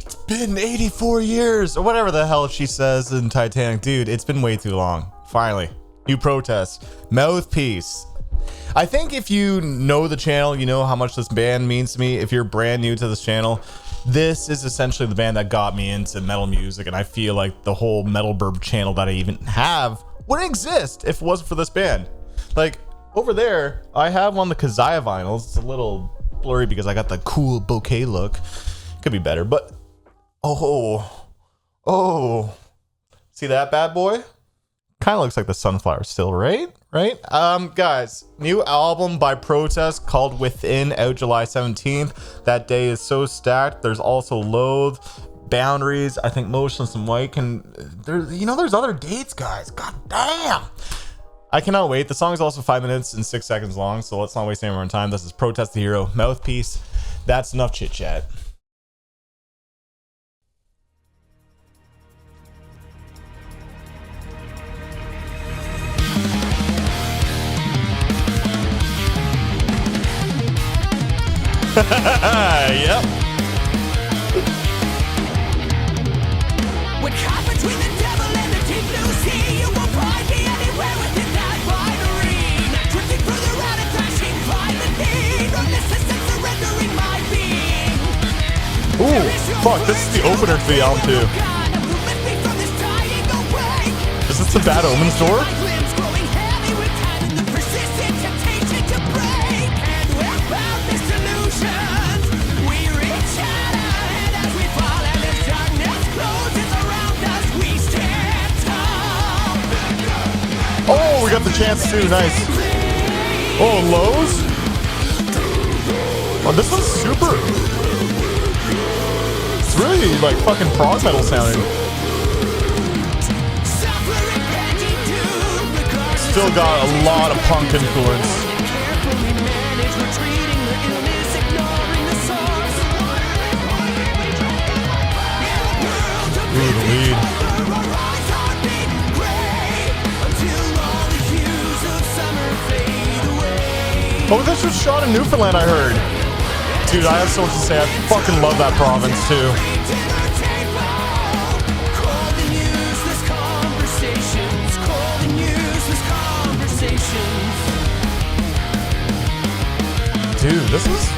It's been 84 years or whatever the hell she says in Titanic. Dude, it's been way too long. Finally, new protest. Mouthpiece. I think if you know the channel, you know how much this band means to me. If you're brand new to this channel, this is essentially the band that got me into metal music, and I feel like the whole Metal Burb channel that I even have wouldn't exist if it wasn't for this band. Like, over there, I have one of the Kazaya vinyls. It's a little blurry because I got the cool bouquet look. Could be better, but oh, see that bad boy? Kind of looks like the sunflower still, right? Guys, new album by Protest called Within, out July 17th. That day is so stacked. There's also Loathe, Boundaries, I think Motionless in White, and there's other dates, guys. God damn. I cannot wait. The song is also 5 minutes and 6 seconds long, so let's not waste any more time. This is Protest the Hero, Mouthpiece. That's enough chit chat. Yep. We're caught between the devil and the deep blue sea. You won't find me anywhere within that winery. Drifting further out and crashing violently. Resistance surrendering my being. Ooh, fuck, this is the opener to the album too. Is this the Bad Omens door? Oh, we got the chance too, nice. Oh, Lowe's? Oh, this one's super. It's really like fucking prog metal sounding. Still got a lot of punk influence. Ooh, the lead. Oh, this was shot in Newfoundland, I heard. Dude, I have so much to say. I fucking love that province, too. Dude, this is...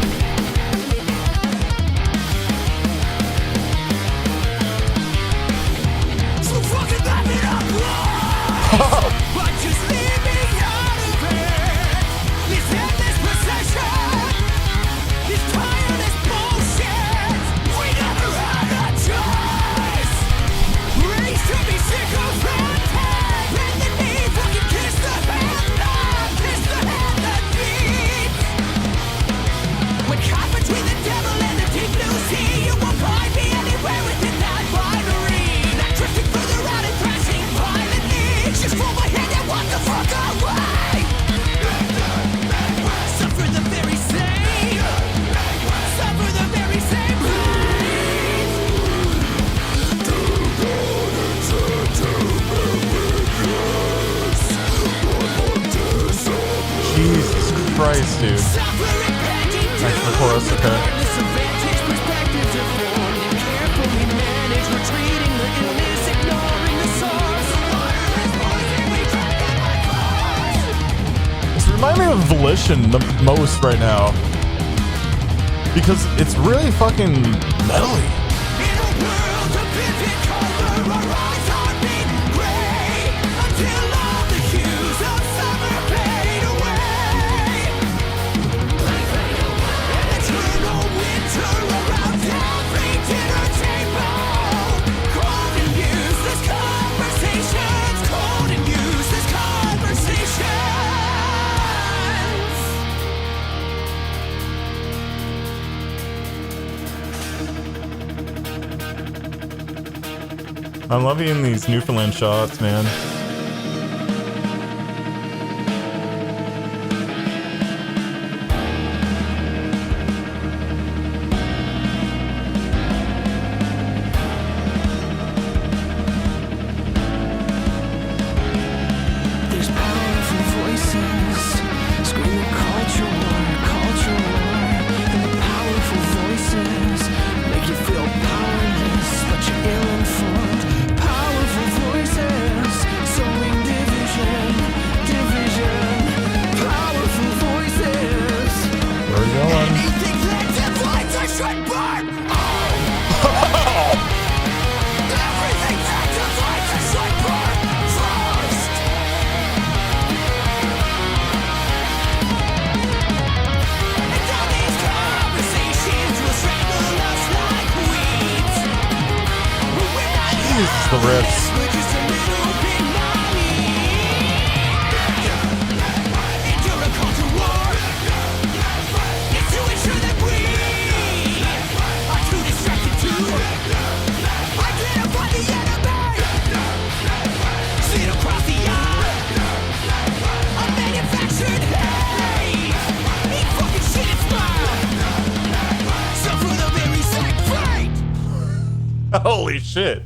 Jesus Christ, dude. Thanks for the chorus, okay. This reminds me of Volition the most right now. Because it's really fucking metally. I'm loving these Newfoundland shots, man. There's powerful voices screaming culture war, and the powerful voices this. We're just a little bit naive. Endure a culture war. It's to ensure that we are too distracted to identify the enemy. See it across the eye. A manufactured haze. Eat fucking shit and smile. Suffer the very same fate. Holy shit.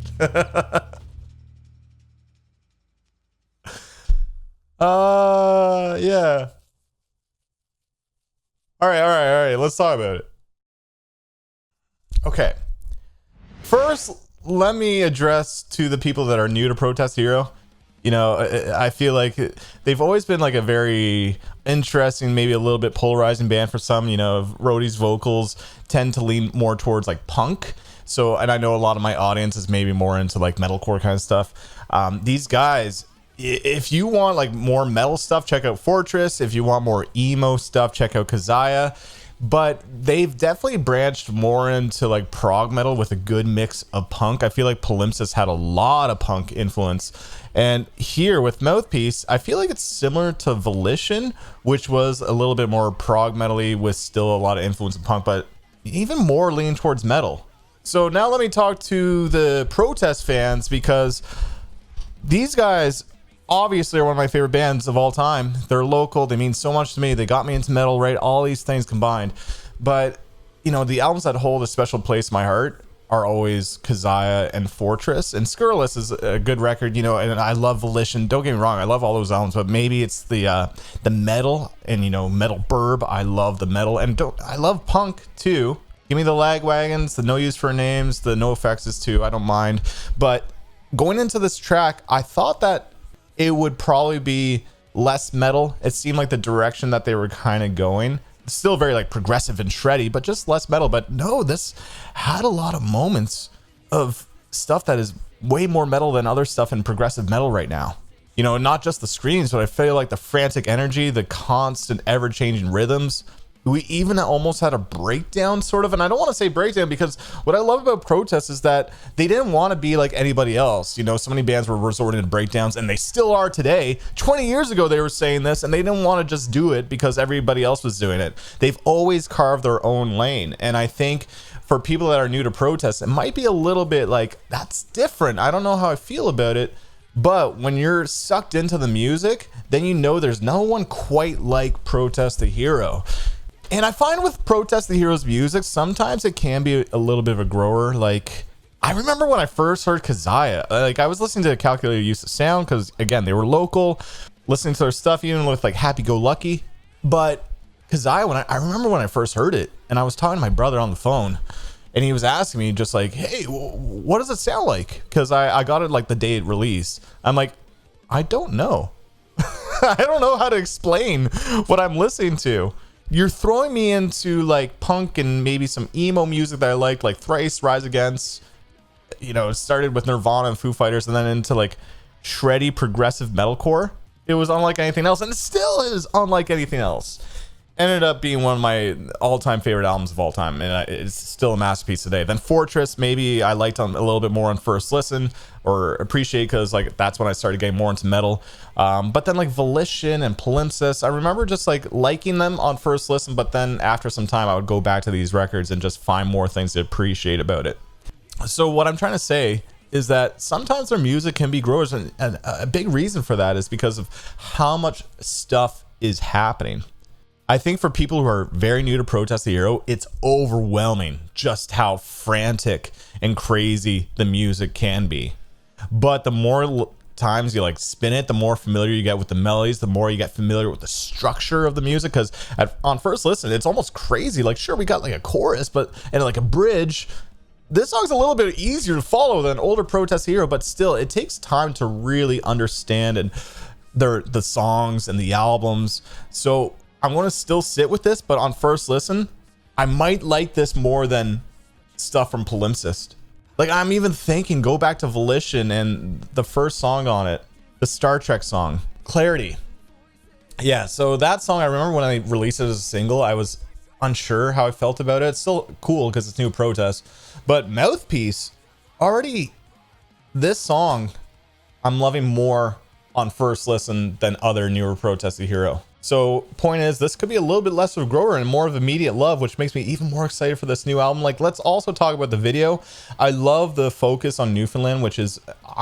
Yeah. All right. Let's talk about it. Okay. First, let me address to the people that are new to Protest Hero. You know, I feel like they've always been like a very interesting, maybe a little bit polarizing band for some. You know, Rhodey's vocals tend to lean more towards like punk. So, and I know a lot of my audience is maybe more into like metalcore kind of stuff. These guys, if you want like more metal stuff, check out Fortress. If you want more emo stuff, check out Kazaya. But they've definitely branched more into like prog metal with a good mix of punk. I feel like Palimpsest had a lot of punk influence. And here with Mouthpiece, I feel like it's similar to Volition, which was a little bit more prog metal-y with still a lot of influence of punk, but even more leaning towards metal. So now let me talk to the Protest fans, because these guys obviously are one of my favorite bands of all time. They're local. They mean so much to me. They got me into metal, right? All these things combined. But, you know, the albums that hold a special place in my heart are always Kazaya and Fortress. And Scurrilous is a good record, you know, and I love Volition. Don't get me wrong. I love all those albums, but maybe it's the metal and, you know, Metal Burb. I love the metal, and I love punk too. Give me the Lagwagons, the No Use for Names, the No Effects too. I don't mind. But going into this track, I thought that it would probably be less metal. It seemed like the direction that they were kind of going. Still very like progressive and shreddy, but just less metal. But no, this had a lot of moments of stuff that is way more metal than other stuff in progressive metal right now. You know, not just the screams, but I feel like the frantic energy, the constant ever-changing rhythms. We even almost had a breakdown, sort of. And I don't want to say breakdown, because what I love about Protest is that they didn't want to be like anybody else. You know, so many bands were resorting to breakdowns, and they still are today. 20 years ago, they were saying this, and they didn't want to just do it because everybody else was doing it. They've always carved their own lane. And I think for people that are new to Protest, it might be a little bit like, that's different. I don't know how I feel about it. But when you're sucked into the music, then you know there's no one quite like Protest the Hero. And I find with Protest the Hero's music, sometimes it can be a little bit of a grower. Like, I remember when I first heard Kazaya, like I was listening to Calculated Use of Sound, because again, they were local, listening to their stuff even with like Happy Go Lucky. But Kazaya, when I remember when I first heard it, and I was talking to my brother on the phone, and he was asking me just like, hey, what does it sound like? Because I got it like the day it released. I'm like, I don't know. I don't know how to explain what I'm listening to. You're throwing me into like punk and maybe some emo music that I liked, like Thrice, Rise Against. You know, it started with Nirvana and Foo Fighters, and then into like shreddy progressive metalcore. It was unlike anything else, and it still is unlike anything else. Ended up being one of my all-time favorite albums of all time, and it's still a masterpiece today. Then Fortress, maybe I liked a little bit more on first listen, or appreciate, because like that's when I started getting more into metal. But then like Volition and Palimpsest, I remember just like liking them on first listen, but then after some time I would go back to these records and just find more things to appreciate about it. So what I'm trying to say is that sometimes their music can be growers, and a big reason for that is because of how much stuff is happening. I think for people who are very new to Protest the Hero, it's overwhelming just how frantic and crazy the music can be. But the more times you like spin it, the more familiar you get with the melodies, the more you get familiar with the structure of the music. Because on first listen, it's almost crazy. Like, sure, we got like a chorus, and like a bridge. This song's a little bit easier to follow than older Protest Hero, but still, it takes time to really understand and the songs and the albums. So I'm going to still sit with this, but on first listen, I might like this more than stuff from Palimpsest. Like, I'm even thinking, go back to Volition and the first song on it, the Star Trek song, Clarity. Yeah, so that song, I remember when I released it as a single, I was unsure how I felt about it. It's still cool because it's new Protest. But Mouthpiece already this song I'm loving more on first listen than other newer Protest the Hero. So point is, this could be a little bit less of a grower and more of immediate love, which makes me even more excited for this new album. Like, let's also talk about the video. I love the focus on Newfoundland, which is,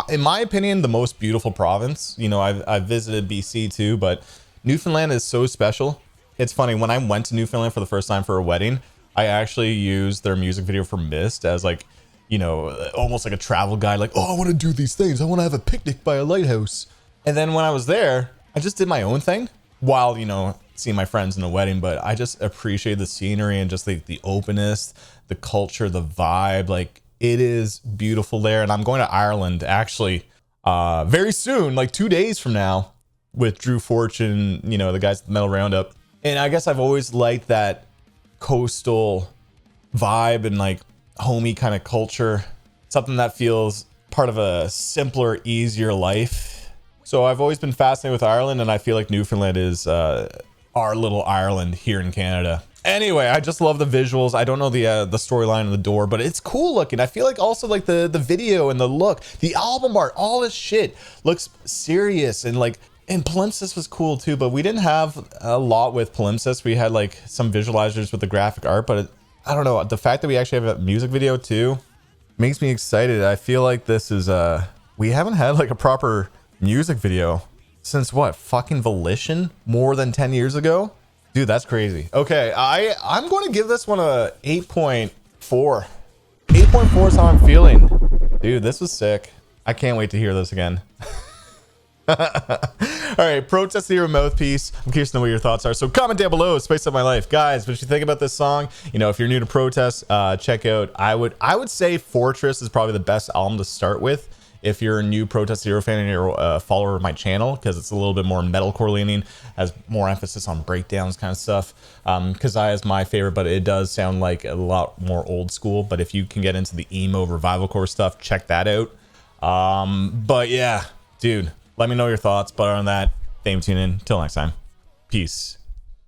in my opinion, the most beautiful province. You know, I've visited BC too, but Newfoundland is so special. It's funny, when I went to Newfoundland for the first time for a wedding, I actually used their music video for Mist as like, you know, almost like a travel guide. Like, oh, I want to do these things. I want to have a picnic by a lighthouse. And then when I was there, I just did my own thing while, you know, seeing my friends in a wedding. But I just appreciate the scenery and just the openness, the culture, the vibe. Like, it is beautiful there. And I'm going to Ireland actually very soon, like 2 days from now, with Drew Fortune, you know, the guys at the Metal Roundup. And I guess I've always liked that coastal vibe and like homey kind of culture, something that feels part of a simpler, easier life. So I've always been fascinated with Ireland, and I feel like Newfoundland is our little Ireland here in Canada. Anyway, I just love the visuals. I don't know the storyline of the door, but it's cool looking. I feel like also like the video and the look, the album art, all this shit looks serious. And like, and Palimpsest was cool too, but we didn't have a lot with Palimpsest. We had like some visualizers with the graphic art, but I don't know, the fact that we actually have a music video too makes me excited. I feel like this is we haven't had like a proper music video since what, fucking Volition, more than 10 years ago. Dude, that's crazy. Okay, I'm going to give this one a 8.4. 8.4 is how I'm feeling. Dude, this was sick. I can't wait to hear this again. All right, Protest the Hero Mouthpiece. I'm curious to know what your thoughts are, so comment down below. Spice up my life, guys. What you think about this song? You know, if you're new to Protest, check out, I would say Fortress is probably the best album to start with if you're a new Protest the Hero fan and you're a follower of my channel, because it's a little bit more metalcore leaning, has more emphasis on breakdowns kind of stuff. Kazaya is my favorite, but it does sound like a lot more old school. But if you can get into the emo revival core stuff, check that out. But yeah, dude, let me know your thoughts. But on that, thank you for tuning in. Till next time, peace.